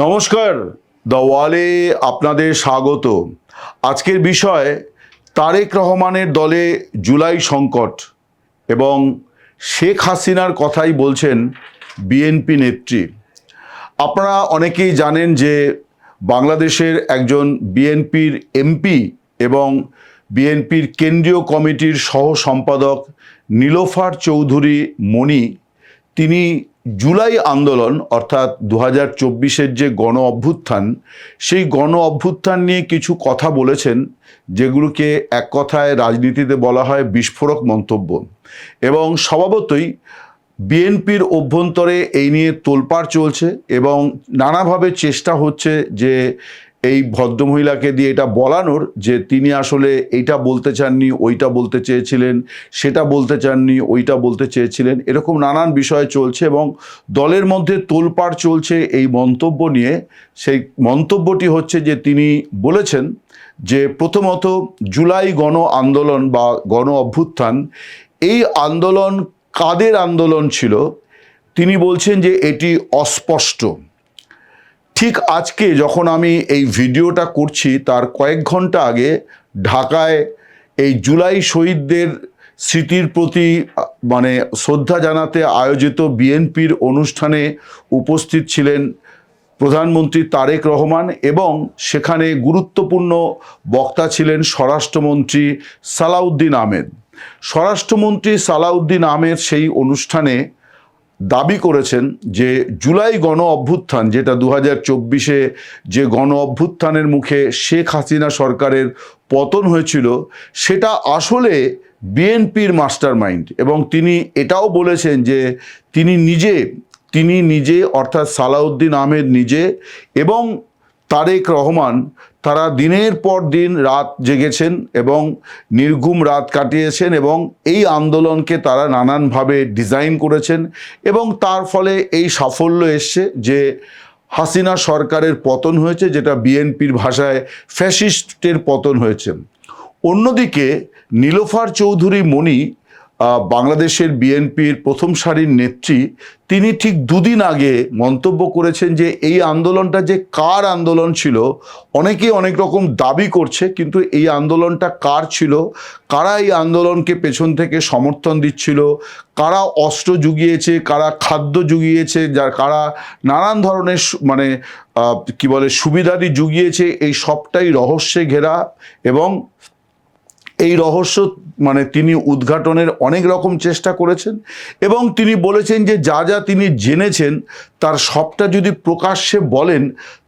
নমস্কার, দ্য ওয়ালে আপনাদের স্বাগত। আজকের বিষয় তারেক রহমানের দলে জুলাই সংকট এবং শেখ হাসিনার কথাই বলছেন বিএনপি নেত্রী। আপনারা অনেকেই জানেন যে বাংলাদেশের একজন বিএনপির এমপি এবং বিএনপির কেন্দ্রীয় কমিটির সহ সম্পাদক নীলোফার চৌধুরী মণি, তিনি জুলাই আন্দোলন অর্থাৎ 2024-এর যে গণ অভ্যুত্থান, সেই গণ অভ্যুত্থান নিয়ে কিছু কথা বলেছেন, যেগুলোকে এক কথায় রাজনীতিতে বলা হয় বিস্ফোরক মন্তব্য। এবং স্বভাবতই বিএনপির অভ্যন্তরে এই নিয়ে তোলপাড় চলছে এবং নানাভাবে চেষ্টা হচ্ছে যে এই ভদ্রমহিলাকে দিয়ে এটা বলানোর যে তিনি আসলে এইটা বলতে চাননি, ওইটা বলতে চেয়েছিলেন, সেটা বলতে চাননি, ওইটা বলতে চেয়েছিলেন। এরকম নানান বিষয় চলছে এবং দলের মধ্যে তোলপাড় চলছে এই মন্তব্য নিয়ে। সেই মন্তব্যটি হচ্ছে যে তিনি বলেছেন যে প্রথমত জুলাই গণ আন্দোলন বা গণ অভ্যুত্থান, এই আন্দোলন কাদের আন্দোলন ছিল তিনি বলছেন যে এটি অস্পষ্ট। ঠিক আজকে যখন আমি এই ভিডিওটা করছি তার কয়েক ঘন্টা আগে ঢাকায় এই জুলাই শহীদদের স্মৃতির প্রতি শ্রদ্ধা জানাতে আয়োজিত বিএনপির অনুষ্ঠানে উপস্থিত ছিলেন প্রধানমন্ত্রী তারেক রহমান এবং সেখানে গুরুত্বপূর্ণ বক্তা ছিলেন স্বরাষ্ট্রমন্ত্রী সালাউদ্দিন আহমেদ। স্বরাষ্ট্রমন্ত্রী সালাউদ্দিন আহমেদ সেই অনুষ্ঠানে দাবি করেছেন যে জুলাই গণ অভ্যুত্থান, যেটা 2024-এ যে গণ অভ্যুত্থানের মুখে শেখ হাসিনা সরকারের পতন হয়েছিল, সেটা আসলে বিএনপির মাস্টার মাইন্ড। এবং তিনি এটাও বলেছেন যে তিনি নিজে অর্থাৎ সালাউদ্দিন আহমেদ নিজে এবং তারেক রহমান, তারা দিনের পর দিন রাত জেগেছেন এবং নির্ঘুম রাত কাটিয়েছেন এবং এই আন্দোলনকে তারা নানানভাবে ডিজাইন করেছেন এবং তার ফলে এই সাফল্য এসছে যে হাসিনা সরকারের পতন হয়েছে, যেটা বিএনপির ভাষায় ফ্যাসিস্টের পতন হয়েছে। অন্যদিকে নীলোফার চৌধুরী মণি, বাংলাদেশের বিএনপির প্রথম সারির নেত্রী, তিনি ঠিক দুদিন আগে মন্তব্য করেছেন যে এই আন্দোলনটা যে কার আন্দোলন ছিল, অনেকেই অনেক রকম দাবি করছে, কিন্তু এই আন্দোলনটা কার ছিল, কারা এই আন্দোলনকে পেছন থেকে সমর্থন দিচ্ছিল, কারা অস্ত্র জুগিয়েছে, কারা খাদ্য জুগিয়েছে, কারা নানান ধরনের সুবিধাদি জুগিয়েছে, এই সবটাই রহস্যে ঘেরা। এবং এই রহস্য তিনি উদ্ঘাটনের অনেক রকম চেষ্টা করেছেন এবং তিনি বলেছেন যে যা যা তিনি জেনেছেন তার সবটা যদি প্রকাশ্যে বলেন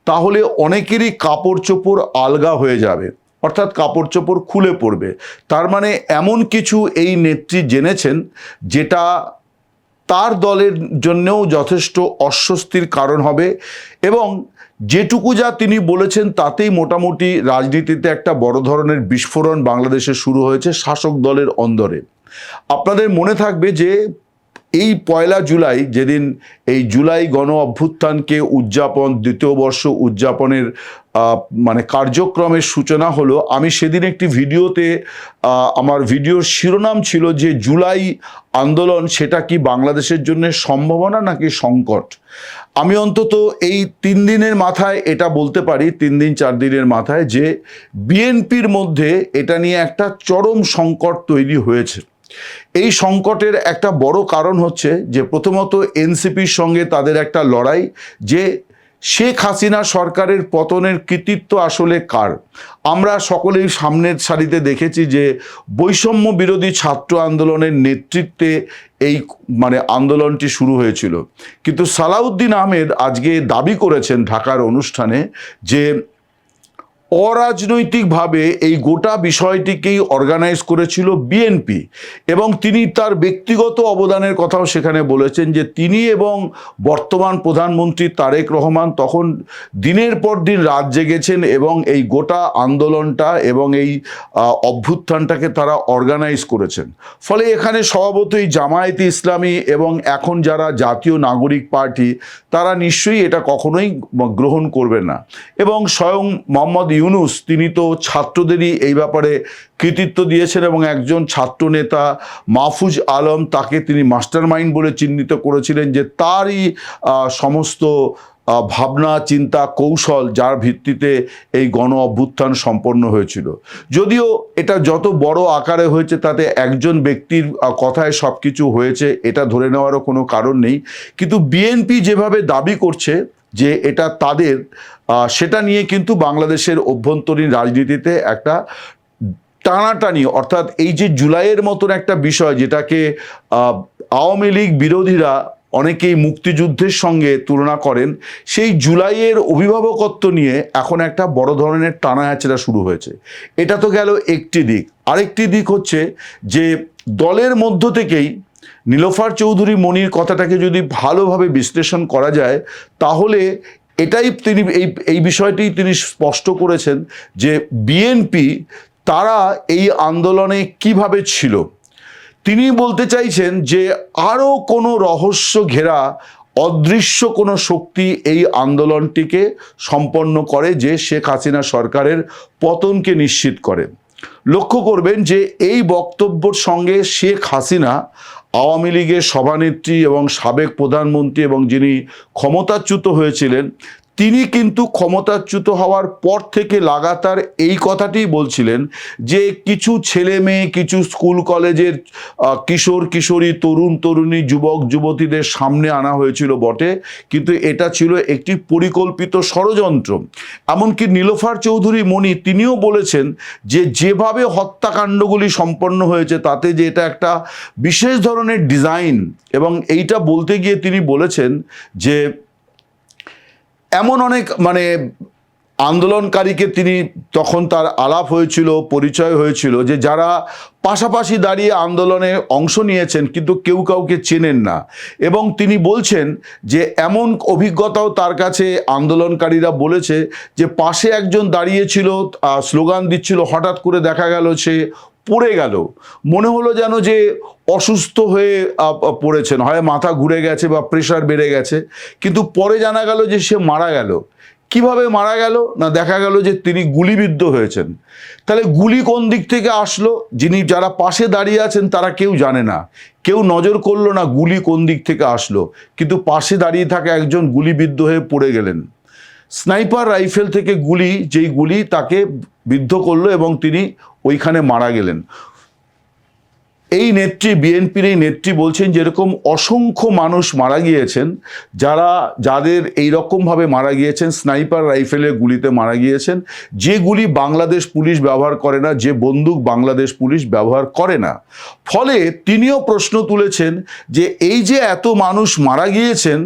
তাহলে অনেকেরই কাপড় চোপড় আলগা হয়ে যাবে, অর্থাৎ কাপড় চোপড় খুলে পড়বে। তার মানে এমন কিছু এই নেত্রী জেনেছেন যেটা তার দলের জন্যও যথেষ্ট অস্বস্তির কারণ হবে। এবং যেটুকু যা তিনি বলেছেন তাতেই মোটামুটি রাজনীতিতে একটা বড় ধরনের বিস্ফোরণ বাংলাদেশে শুরু হয়েছে শাসক দলের অন্দরে। আপনাদের মনে থাকবে যে এই 1 জুলাই, যেদিন এই জুলাই গণ অভ্যুত্থানকে উদযাপন, দ্বিতীয় বর্ষ উদযাপনের কার্যক্রমের সূচনা হলো, আমি সেদিন একটি ভিডিওতে আমার ভিডিওর শিরোনাম ছিল যে জুলাই আন্দোলন সেটা কি বাংলাদেশের জন্য সম্ভাবনা নাকি সংকট। আমি অন্তত এই 3 দিনের মাথায় এটা বলতে পারি, 3 দিন 4 দিনের মাথায়, যে বিএনপির মধ্যে এটা নিয়ে একটা চরম সংকট তৈরি হয়েছে। এই সংকটের একটা বড় কারণ হচ্ছে যে প্রথমত এনসিপির সঙ্গে তাদের একটা লড়াই, যে শেখ হাসিনা সরকারের পতনের কৃতিত্ব আসলে কার। আমরা সকলেই সামনের সারিতে দেখেছি যে বৈষম্য বিরোধী ছাত্র আন্দোলনের নেতৃত্বে এই আন্দোলনটি শুরু হয়েছিল, কিন্তু সালাউদ্দিন আহমেদ আজকে দাবি করেছেন ঢাকার অনুষ্ঠানে যে অরাজনৈতিকভাবে এই গোটা বিষয়টিকেই অর্গানাইজ করেছিল বিএনপি। এবং তিনি তার ব্যক্তিগত অবদানের কথাও সেখানে বলেছেন যে তিনি এবং বর্তমান প্রধানমন্ত্রী তারেক রহমান তখন দিনের পর দিন রাত জেগেছেন এবং এই গোটা আন্দোলনটা এবং এই অভ্যুত্থানটাকে তারা অর্গানাইজ করেছেন। ফলে এখানে স্বভাবতই জামায়াতে ইসলামী এবং এখন যারা জাতীয় নাগরিক পার্টি, তারা নিশ্চয়ই এটা কখনোই গ্রহণ করবে না। এবং স্বয়ং মোহাম্মদ ইউনূস, তিনি তো ছাত্রদেরই এই ব্যাপারে কৃতিত্ব দিয়েছেন এবং একজন ছাত্র নেতা মাহফুজ আলম, তাকে তিনি মাস্টার মাইন্ড বলে চিহ্নিত করেছিলেন যে তারই সমস্ত ভাবনা চিন্তা কৌশল যার ভিত্তিতে এই গণ অভ্যুত্থান সম্পন্ন হয়েছিল। যদিও এটা যত বড় আকারে হয়েছে তাতে একজন ব্যক্তির কথায় সব কিছু হয়েছে এটা ধরে নেওয়ারও কোনো কারণ নেই, কিন্তু বিএনপি যেভাবে দাবি করছে যে এটা তাদের, সেটা নিয়ে কিন্তু বাংলাদেশের অভ্যন্তরীণ রাজনীতিতে একটা টানাটানি, অর্থাৎ এই যে জুলাইয়ের মতন একটা বিষয় যেটাকে আওয়ামী লীগ বিরোধীরা অনেকেই মুক্তিযুদ্ধের সঙ্গে তুলনা করেন, সেই জুলাইয়ের অভিভাবকত্ব নিয়ে এখন একটা বড় ধরনের টানা হ্যাচড়া শুরু হয়েছে। এটা তো গেল একটি দিক। আরেকটি দিক হচ্ছে যে দলের মধ্য থেকেই নীলোফার চৌধুরী মনির কথাটাকে যদি ভালোভাবে বিশ্লেষণ করা যায় তাহলে এটাই তিনি এই বিষয়টি তিনি স্পষ্ট করেছেন যে বিএনপি তারা এই আন্দোলনে কিভাবে ছিল। তিনি বলতে চাইছেন যে আরও কোনো রহস্য ঘেরা অদৃশ্য কোনো শক্তি এই আন্দোলনটিকে সম্পন্ন করে যে শেখ হাসিনা সরকারের পতনকে নিশ্চিত করে। লক্ষ্য করবেন যে এই বক্তব্যের সঙ্গে শেখ হাসিনা আওয়ামী লীগের সভানেত্রী এবং সাবেক প্রধানমন্ত্রী এবং যিনি ক্ষমতাচ্যুত হয়েছিলেন, তিনি কিন্তু ক্ষমতাচ্যুত হওয়ার পর থেকে লাগাতার এই কথাটি বলছিলেন যে কিছু ছেলে মেয়ে, কিছু স্কুল কলেজের কিশোর কিশোরী, তরুণ তরুণী, যুবক যুবতীদের সামনে আনা হয়েছিল বটে, কিন্তু এটা ছিল একটি পরিকল্পিত ষড়যন্ত্র। এমনকি নীলোফার চৌধুরী মনি তিনিও বলেছেন যে যেভাবে হত্যাকাণ্ডগুলি সম্পন্ন হয়েছে তাতে যে এটা একটা বিশেষ ধরনের ডিজাইন, এবং এইটা বলতে গিয়ে তিনি বলেছেন যে এমন অনেক আন্দোলনকারীকে তিনি তখন তার আলাপ হয়েছিল, পরিচয় হয়েছিল যে যারা পাশাপাশি দাঁড়িয়ে আন্দোলনে অংশ নিয়েছেন কিন্তু কেউ কাউকে চেনেন না, এবং তিনি বলছেন যে এমন অভিজ্ঞতাও তার কাছে আন্দোলনকারীরা বলেছে যে পাশে একজন দাঁড়িয়েছিল, স্লোগান দিচ্ছিল, হঠাৎ করে দেখা গেল সে পড়ে গেল, মনে হলো যেন যে অসুস্থ হয়ে পড়েছেন, হয় মাথা ঘুরে গেছে বা প্রেশার বেড়ে গেছে, কিন্তু পরে জানা গেল যে সে মারা গেল। কিভাবে মারা গেল না, দেখা গেল যে তিনি গুলিবিদ্ধ হয়েছেন। তাহলে গুলি কোন দিক থেকে আসলো, যারা পাশে দাঁড়িয়ে আছেন তারা কেউ জানে না, কেউ নজর করলো না গুলি কোন দিক থেকে আসলো, কিন্তু পাশে দাঁড়িয়ে থাকা একজন গুলিবিদ্ধ হয়ে পড়ে গেলেন। স্নাইপার রাইফেল থেকে যেই গুলি তাকে বিদ্ধ করলো এবং তিনি ওইখানে মারা গেলেন। এই নেত্রী, বিএনপির এই নেত্রী বলছেন যেরকম অসংখ্য মানুষ মারা গিয়েছেন, যাদের এইরকমভাবে মারা গিয়েছেন, স্নাইপার রাইফেলের গুলিতে মারা গিয়েছেন, যে গুলি বাংলাদেশ পুলিশ ব্যবহার করে না, যে বন্দুক বাংলাদেশ পুলিশ ব্যবহার করে না। ফলে তিনিও প্রশ্ন তুলেছেন যে এই যে এত মানুষ মারা গিয়েছেন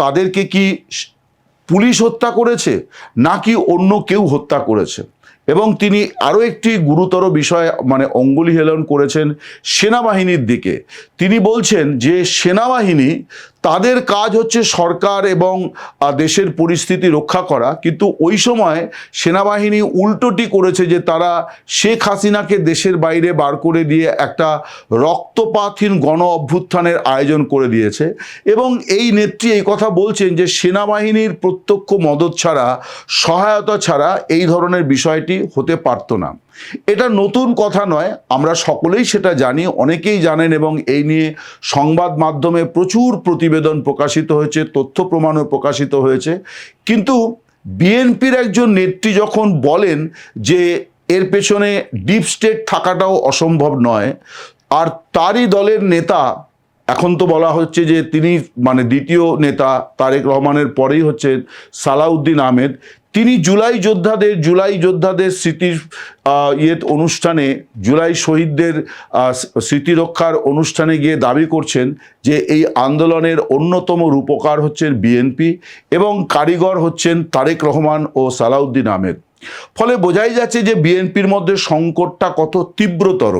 তাদেরকে কি পুলিশ হত্যা করেছে নাকি অন্য কেউ হত্যা করেছে। এবং তিনি আরও একটি গুরুতর বিষয় অঙ্গুলি হেলন করেছেন সেনাবাহিনীর দিকে। তিনি বলছেন যে সেনাবাহিনী, তাদের কাজ হচ্ছে সরকার এবং দেশের পরিস্থিতি রক্ষা করা, কিন্তু ওই সময় সেনাবাহিনী উল্টোটি করেছে যে তারা শেখ হাসিনাকে দেশের বাইরে বার করে দিয়ে একটা রক্তপাতহীন গণ অভ্যুত্থানের আয়োজন করে দিয়েছে। এবং এই নেত্রী এই কথা বলছেন যে সেনাবাহিনীর প্রত্যক্ষ মদত ছাড়া, সহায়তা ছাড়া এই ধরনের বিষয়টি হতে পারত না। এটা নতুন কথা নয়, আমরা সকলেই সেটা জানি, অনেকেই জানেন, এবং এই নিয়ে সংবাদ মাধ্যমে প্রচুর প্রতিবেদন প্রকাশিত হয়েছে, তথ্য প্রমাণও প্রকাশিত হয়েছে। কিন্তু বিএনপির একজন নেত্রী যখন বলেন যে এর পেছনে ডিপ স্টেট থাকাটাও অসম্ভব নয়, আর তারই দলের নেতা, এখন তো বলা হচ্ছে যে তিনি দ্বিতীয় নেতা তারেক রহমানের পরেই হচ্ছেন সালাউদ্দিন আহমেদ, তিনি জুলাই যোদ্ধাদের স্মৃতির অনুষ্ঠানে, জুলাই শহীদদের স্মৃতি রক্ষার অনুষ্ঠানে গিয়ে দাবি করছেন যে এই আন্দোলনের অন্যতম রূপকার হচ্ছেন বিএনপি এবং কারিগর হচ্ছেন তারেক রহমান ও সালাউদ্দিন আহমেদ। ফলে বোঝাই যাচ্ছে যে বিএনপির মধ্যে সংকটটা কত তীব্রতর।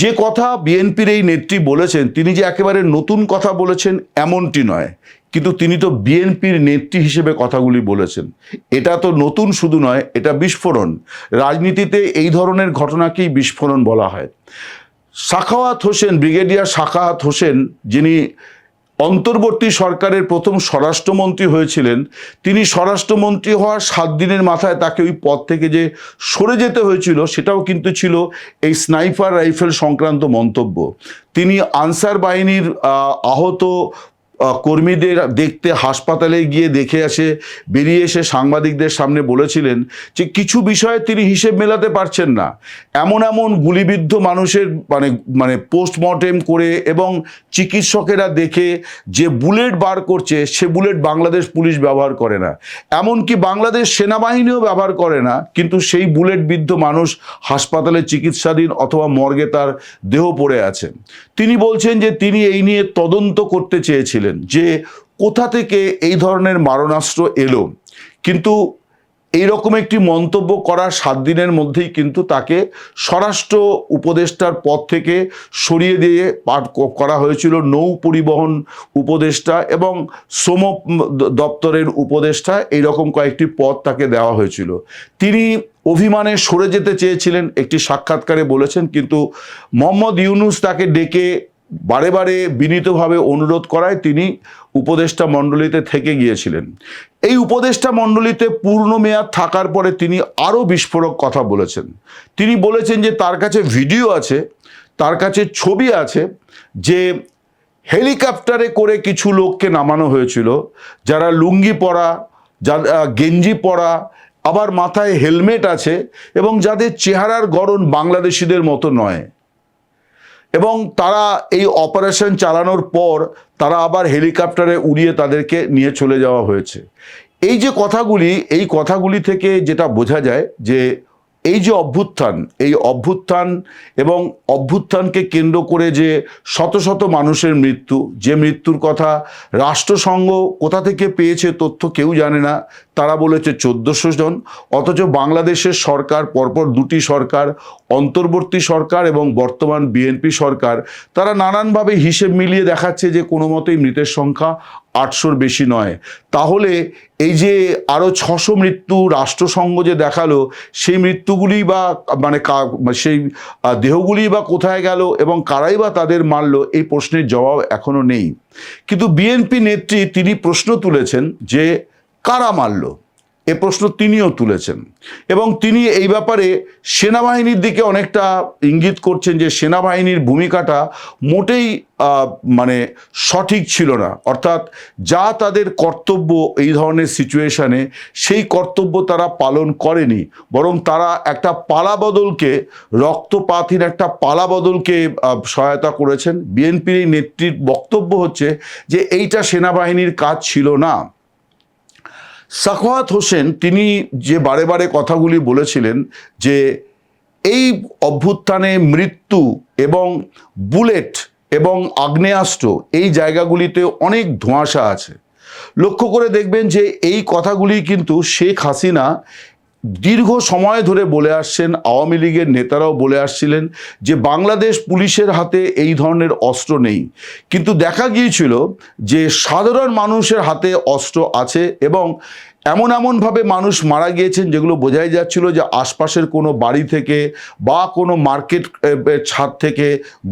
যে কথা বিএনপির এই নেত্রী বলেছেন, তিনি যে একেবারে নতুন কথা বলেছেন এমনটি নয়, কিন্তু তিনি তো বিএনপির নেত্রী হিসেবে কথাগুলি বলেছেন। এটা তো নতুন শুধু নয়, এটা বিস্ফোরণ। রাজনীতিতে এই ধরনের ঘটনাকেই বিস্ফোরণ বলা হয়। ব্রিগেডিয়ার সাখাওয়াত হোসেন, যিনি অন্তর্বর্তী সরকারের প্রথম স্বরাষ্ট্রমন্ত্রী হয়েছিলেন, তিনি স্বরাষ্ট্রমন্ত্রী হওয়ার 7 দিনের মাথায় তাকে ওই পদ থেকে যে সরে যেতে হয়েছিল, সেটাও কিন্তু ছিল এই স্নাইপার রাইফেল সংক্রান্ত মন্তব্য। তিনি আনসার বাহিনীর আহত কর্মীদের দেখতে হাসপাতালে গিয়ে দেখে আসে, বেরিয়ে এসে সাংবাদিকদের সামনে বলেছিলেন যে কিছু বিষয়ে তিনি হিসেব মেলাতে পারছেন না। এমন এমন গুলিবিদ্ধ মানুষের মানে পোস্টমর্টেম করে এবং চিকিৎসকেরা দেখে যে বুলেট বার করছে, সে বুলেট বাংলাদেশ পুলিশ ব্যবহার করে না, এমনকি বাংলাদেশ সেনাবাহিনীও ব্যবহার করে না, কিন্তু সেই বুলেট বিদ্ধ মানুষ হাসপাতালে চিকিৎসাধীন অথবা মর্গে তার দেহ পড়ে আছে। তিনি বলছেন যে তিনি এই নিয়ে তদন্ত করতে চেয়েছিলেন যে কোথা থেকে এই ধরনের মারণাস্ত্র এলো, কিন্তু এইরকম একটি মন্তব্য করার 7 দিনের মধ্যেই কিন্তু তাকে স্বরাষ্ট্র উপদেষ্টার পদ থেকে সরিয়ে দিয়ে পাঠ করা হয়েছিল নৌ পরিবহন উপদেষ্টা এবং শ্রম দপ্তরের উপদেষ্টা, এইরকম কয়েকটি পদ তাকে দেওয়া হয়েছিল। তিনি অভিমানে সরে যেতে চেয়েছিলেন, একটি সাক্ষাৎকারে বলেছেন, কিন্তু মোহাম্মদ ইউনূস তাকে ডেকে বারে বারে বিনীতভাবে অনুরোধ করায় তিনি উপদেষ্টা মণ্ডলীতে থেকে গিয়েছিলেন। এই উপদেষ্টা মণ্ডলীতে পূর্ণ মেয়াদ থাকার পরে তিনি আরও বিস্ফোরক কথা বলেছেন। তিনি বলেছেন যে তার কাছে ভিডিও আছে, তার কাছে ছবি আছে, যে হেলিকপ্টারে করে কিছু লোককে নামানো হয়েছিল যারা লুঙ্গি পরা, যারা গেঞ্জি পরা, আবার মাথায় হেলমেট আছে এবং যাদের চেহারার গড়ন বাংলাদেশিদের মতো নয়, এবং তারা এই অপারেশন চালানোর পর তারা আবার হেলিকপ্টারে উড়িয়ে তাদেরকে নিয়ে চলে যাওয়া হয়েছে। এই যে কথাগুলি, এই কথাগুলি থেকে যেটা বোঝা যায় যে এই যে অভ্যুত্থান, এই অভ্যুত্থান এবং অভ্যুত্থানকে কেন্দ্র করে যে শত শত মানুষের মৃত্যু, যে মৃত্যুর কথা রাষ্ট্রসংঘ কোথা থেকে পেয়েছে তথ্য কেউ জানে না, তারা বলেছে 1400 জন, অথচ বাংলাদেশের সরকার, পরপর 2টি সরকার, অন্তর্বর্তী সরকার এবং বর্তমান বিএনপি সরকার, তারা নানানভাবে হিসেব মিলিয়ে দেখাচ্ছে যে কোনো মতেই মৃতের সংখ্যা 800-র বেশি নয়। তাহলে এই যে আরও 600 মৃত্যু রাষ্ট্রসংঘ যে দেখালো, সেই মৃত্যুগুলি বা সেই দেহগুলি বা কোথায় গেল এবং কারাই বা তাদের মারল, এই প্রশ্নের জবাব এখনো নেই। কিন্তু বিএনপি নেত্রী তিনি প্রশ্ন তুলেছেন যে কারা মারল, এ প্রশ্ন তিনিও তুলেছেন এবং তিনি এই ব্যাপারে সেনাবাহিনীর দিকে অনেকটা ইঙ্গিত করছেন যে সেনাবাহিনীর ভূমিকাটা মোটেই সঠিক ছিল না, অর্থাৎ যা তাদের কর্তব্য এই ধরনের সিচুয়েশনে, সেই কর্তব্য তারা পালন করেনি, বরং তারা একটা পালাবদলকে, রক্তপাতহীন একটা পালাবদলকে সহায়তা করেছেন। বিএনপির এই নেত্রীর বক্তব্য হচ্ছে যে এইটা সেনাবাহিনীর কাজ ছিল না। সাখাওয়াত হোসেন তিনি যে বারে বারে কথাগুলি বলেছিলেন যে এই অভ্যুত্থানে মৃত্যু এবং বুলেট এবং আগ্নেয়াস্ত্র এই জায়গাগুলিতে অনেক ধোঁয়াশা আছে। লক্ষ্য করে দেখবেন যে এই কথাগুলি কিন্তু শেখ হাসিনা দীর্ঘ সময় ধরে বলে আসছেন, আওয়ামী লীগের নেতারাও বলে আসছিলেন যে বাংলাদেশ পুলিশের হাতে এই ধরনের অস্ত্র নেই, কিন্তু দেখা গিয়েছিল যে সাধারণ মানুষের হাতে অস্ত্র আছে এবং এমনভাবে মানুষ মারা গিয়েছেন যেগুলো বোঝাই যাচ্ছিল যে আশপাশের কোনো বাড়ি থেকে বা কোনো মার্কেট ছাদ থেকে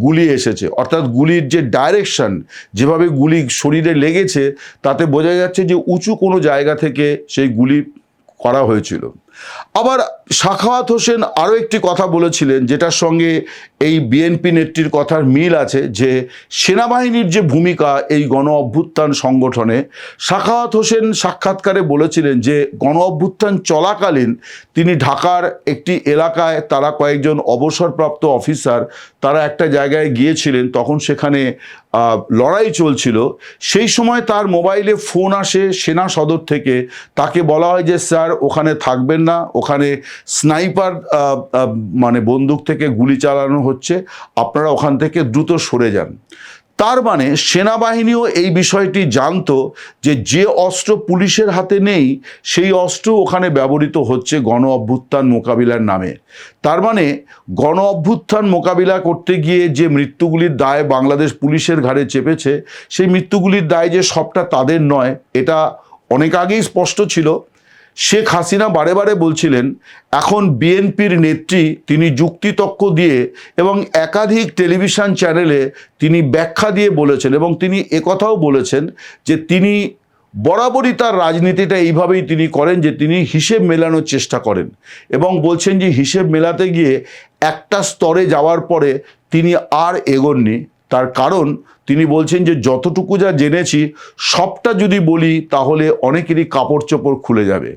গুলি এসেছে, অর্থাৎ গুলির যে ডাইরেকশন, যেভাবে গুলি শরীরে লেগেছে, তাতে বোঝা যাচ্ছে যে উঁচু কোনো জায়গা থেকে সেই গুলি করা হয়েছিল। আবার সাখাওয়াত হোসেন আরও একটি কথা বলেছিলেন যেটার সঙ্গে এই বিএনপি নেত্রীর কথার মিল আছে, যে সেনাবাহিনীর যে ভূমিকা এই গণ অভ্যুত্থান সংগঠনে। সাখাওয়াত হোসেন সাক্ষাৎকারে বলেছিলেন যে গণ অভ্যুত্থান চলাকালীন তিনি ঢাকার একটি এলাকায়, তারা কয়েকজন অবসরপ্রাপ্ত অফিসার, তারা একটা জায়গায় গিয়েছিলেন, তখন সেখানে লড়াই চলছিল। সেই সময় তার মোবাইলে ফোন আসে সেনা সদর থেকে, তাকে বলা হয় যে স্যার ওখানে থাকবেন না, ওখানে স্নাইপার বন্দুক থেকে গুলি চালানো হচ্ছে, আপনারা ওখান থেকে দ্রুত সরে যান। তার মানে সেনাবাহিনীও এই বিষয়টি জানতো যে যে অস্ত্র পুলিশের হাতে নেই সেই অস্ত্র ওখানে ব্যবহৃত হচ্ছে গণ অভ্যুত্থান মোকাবিলার নামে। তার মানে গণ অভ্যুত্থান মোকাবিলা করতে গিয়ে যে মৃত্যুগুলির দায় বাংলাদেশ পুলিশের ঘাড়ে চেপেছে, সেই মৃত্যুগুলির দায় যে সবটা তাদের নয়, এটা অনেক আগেই স্পষ্ট ছিল। শেখ হাসিনা বারে বারে বলছিলেন, এখন বিএনপির নেত্রী তিনি যুক্তিতক্ক দিয়ে এবং একাধিক টেলিভিশন চ্যানেলে তিনি ব্যাখ্যা দিয়ে বলেছেন, এবং তিনি একথাও বলেছেন যে তিনি বরাবরই তার রাজনীতিটা এইভাবেই তিনি করেন যে তিনি হিসেব মেলানোর চেষ্টা করেন, এবং বলছেন যে হিসেব মেলাতে গিয়ে একটা স্তরে যাওয়ার পরে তিনি আর এগোননি। তার কারণ তিনি বলছেন যে যতটুকু যা জেনেছি সবটা যদি বলি তাহলে অনেকেরই কাপড় চোপড় খুলে যাবে।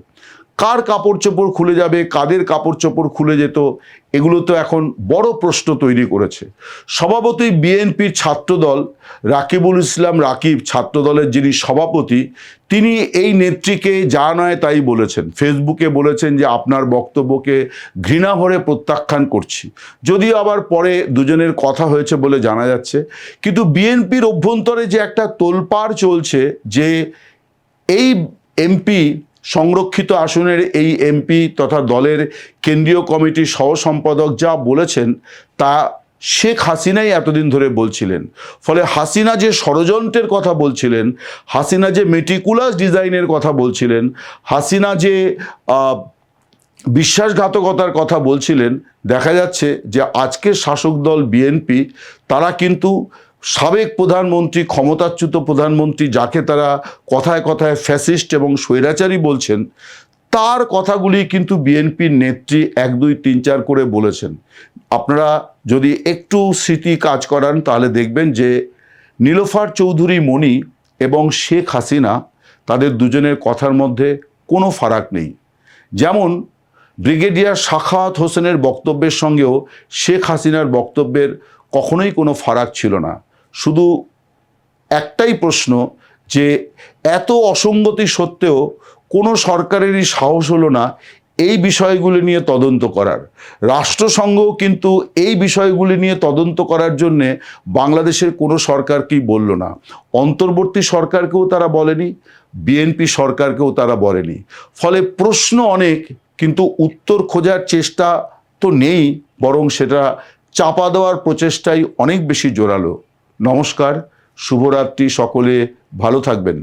কার কাপড় চোপড় খুলে যাবে, কাদের কাপড় চোপড় খুলে যেত, এগুলো তো এখন বড় প্রশ্ন তৈরি করেছে। স্বভাবতই বিএনপির ছাত্রদল, রাকিবুল ইসলাম রাকিব ছাত্রদলের যিনি সভাপতি, তিনি এই নেত্রীকে যা নয় তাই বলেছেন। ফেসবুকে বলেছেন যে আপনার বক্তব্যকে ঘৃণা ভরে প্রত্যাখ্যান করছি, যদিও আবার পরে দুজনের কথা হয়েছে বলে জানা যাচ্ছে। কিন্তু বিএনপির অভ্যন্তরে যে একটা তোলপাড় চলছে যে এই এমপি, সংরক্ষিত আসনের এই এমপি তথা দলের কেন্দ্রীয় কমিটির সহ সম্পাদক যা বলেছেন তা শেখ হাসিনাই এতদিন ধরে বলছিলেন। ফলে হাসিনা যে ষড়যন্ত্রের কথা বলছিলেন, হাসিনা যে মেটিকুলাস ডিজাইনের কথা বলছিলেন, হাসিনা যে বিশ্বাসঘাতকতার কথা বলছিলেন, দেখা যাচ্ছে যে আজকের শাসক দল বিএনপি তারা কিন্তু সাবেক প্রধানমন্ত্রী, ক্ষমতাচ্যুত প্রধানমন্ত্রী যাকে তারা কথায় কথায় ফ্যাসিস্ট এবং স্বৈরাচারী বলছেন, তার কথাগুলি কিন্তু বিএনপির নেত্রী 1, 2, 3, 4 করে বলেছেন। আপনারা যদি একটু স্মৃতি কাজ করান তাহলে দেখবেন যে নীলোফার চৌধুরী মণি এবং শেখ হাসিনা, তাদের দুজনের কথার মধ্যে কোনো ফারাক নেই। যেমন ব্রিগেডিয়ার সাখাওয়াত হোসেনের বক্তব্যের সঙ্গেও শেখ হাসিনার বক্তব্যের কখনোই কোনো ফারাক ছিল না। শুধু একটাই প্রশ্ন যে এত অসঙ্গতি সত্ত্বেও কোনো সরকারেরই সাহস হলো না এই বিষয়গুলি নিয়ে তদন্ত করার। রাষ্ট্রসংঘও কিন্তু এই বিষয়গুলি নিয়ে তদন্ত করার জন্যে বাংলাদেশের কোনো সরকারকেই বলল না। অন্তর্বর্তী সরকারকেও তারা বলেনি, বিএনপি সরকারকেও তারা বলেনি। ফলে প্রশ্ন অনেক, কিন্তু উত্তর খোঁজার চেষ্টা তো নেই, বরং সেটা চাপা দেওয়ার প্রচেষ্টাই অনেক বেশি জোরালো। নমস্কার, শুভরাত্রি, সকলে ভালো থাকবেন।